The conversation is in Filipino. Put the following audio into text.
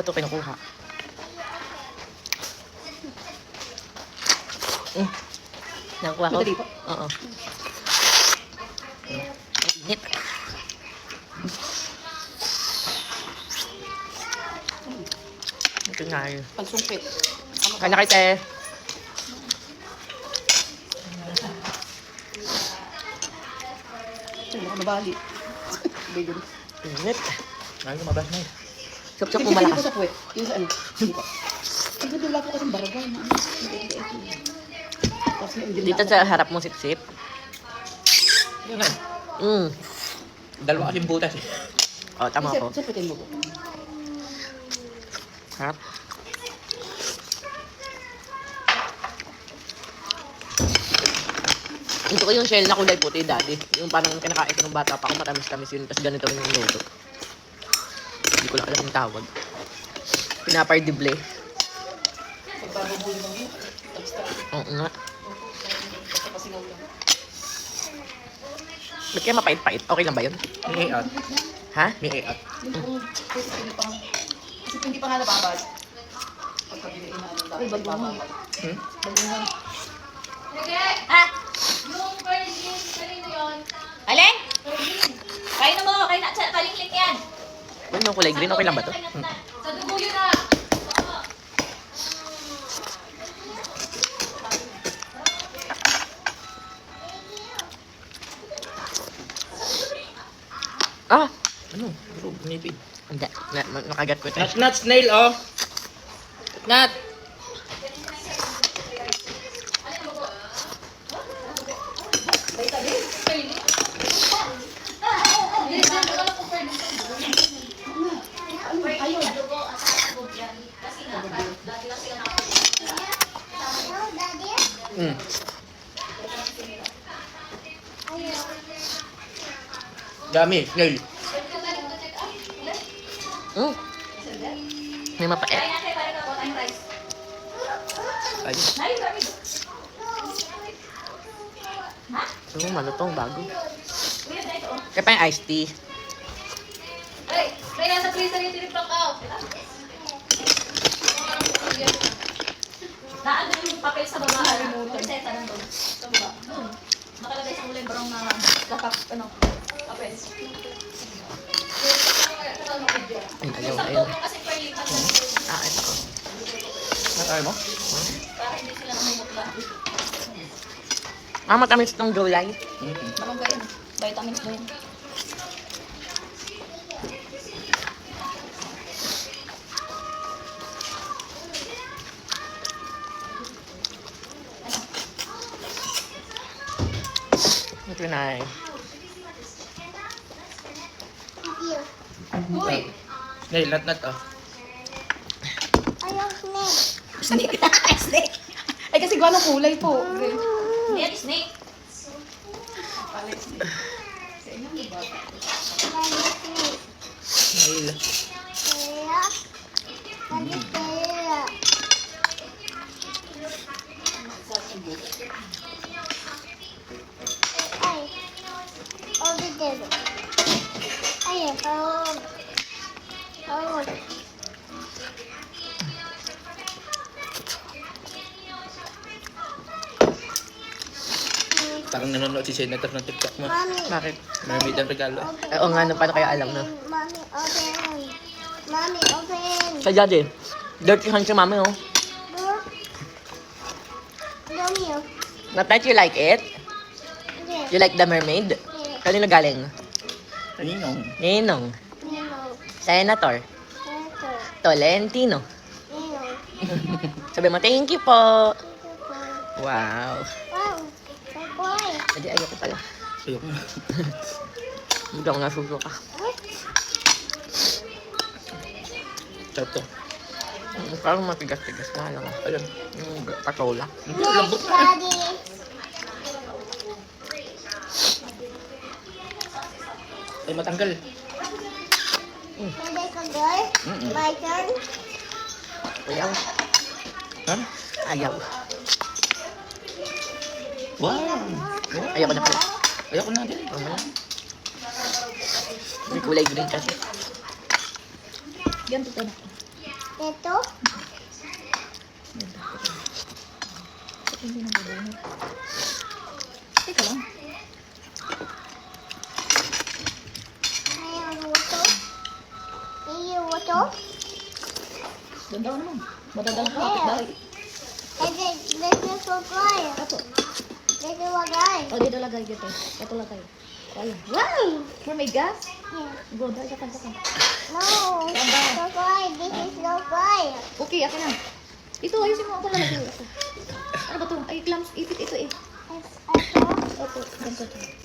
ba ito kinukuha? Nakuha ko? Madali po. Oo. Init. Ito nga yun. Pagsumpit. Kaya kita eh. Ay, baka mabali. Bigyan. Init. Ay, lumabas na eh. Sup-sup mo Hindi po malakas. sa puwet. Yung sa ano. Hindi po. Hindi po wala po kasing baragay. Tapos may hindi Dito sa harap mo sip-sip. Yun nga. Dalawa kasing butas eh. O, tama ako. Sumpitin mo po. Harap. Ito ko yung shell na kulay puti, daddy. Yung parang kinakain ko nung bata pa ako, matamis-tamis yun. Tapos ganito rin yung luto. Hindi ko lang alam yung tawag. Pinapardible. Pagbababuli mo yun. Oo nga. Pasingaw lang. Ba't kaya mapait-pait? Okay lang ba yun? May A-out. Ha? May A-out. Yung po, kasi hindi pa nga nababad. Pagkabiliin na ano lang. Ay, baguhan. Baguhan. Ah! Yung virgin, kanino yun? Alin? Kain na mo! Kain na! Kalingling yan! Ano yung kulay green? Okay lang ba to? Sa dugo yun ah! Ah! Ano? Bro, nipid. Hindi. Nakagat ko ito. Nut, snail, oh. Nut. Mm. Dami, snail. May mapait. Ayun. Oo, malutong bago. Kaya pa yung iced tea. Ay! Kaya nasa freezer yung tiniplock out! Naano yung papel sa baba? Reseta nandun. Sa baba. Nakalagay sa kulay brown na lakap, ano, papel. Ayun, ayaw, ayun. Kasi perlita. Ah, ito. Natay mo? Para hindi sila namumutla. Ah, matamis itong gulay. Malunggay yun. Vitamins ba yun? Ito na eh. Uy! Snail, nut, oh. Snake. Snake. Ay, kasi gawa ng kulay po. Hindi yan, snake. Snail. Parang nanonood si Senator ng TikTok mo. Bakit? Mermaid ang regalo. Oo nga, no, paano kaya alam na? Mommy, open. Mommy, open. Sa daddy. Dirty hand si mami, oh. Look. Mommy, Not that you like it? okay. You like the mermaid? Kanino galing? Kaninong? Ninong. Nino. Senator. Senator. Tolentino. Nino. Sabi mo, thank you po. Wow. Wow. Boy. Hindi, ayoko pala. Ayoko na. Hindi ako nasusuka. Sarap to. Parang matigas-tigas na lang. Ayun. Yung patola. Lambot na. Daddy. Ay, matanggal. Pwede ka, girl? My turn. Ayaw. Ha? Ayaw. Wow. Ayaw ko na pala. Ayoko na din. May kulay green kasi. Yan, tito na. Ito. Hindi na gagawin. Teka lang. Ayaw wato. Ayaw wato. Doon daw naman. Madadang ka. Kapit-bahay. This is wagay. Ato. This is wagay. O, dito lagay dito. Ito lagay. Ayan. Wow! For my gas? Yeah. Go, dahil ka kanta ka. No. Wagay. This is wagay. Okay, akin na. Ito, ayusin mo ako lalagay. Ako. Ano ba ito? Ay, clams. Ipit ito eh. Ito. Opo, ganito to.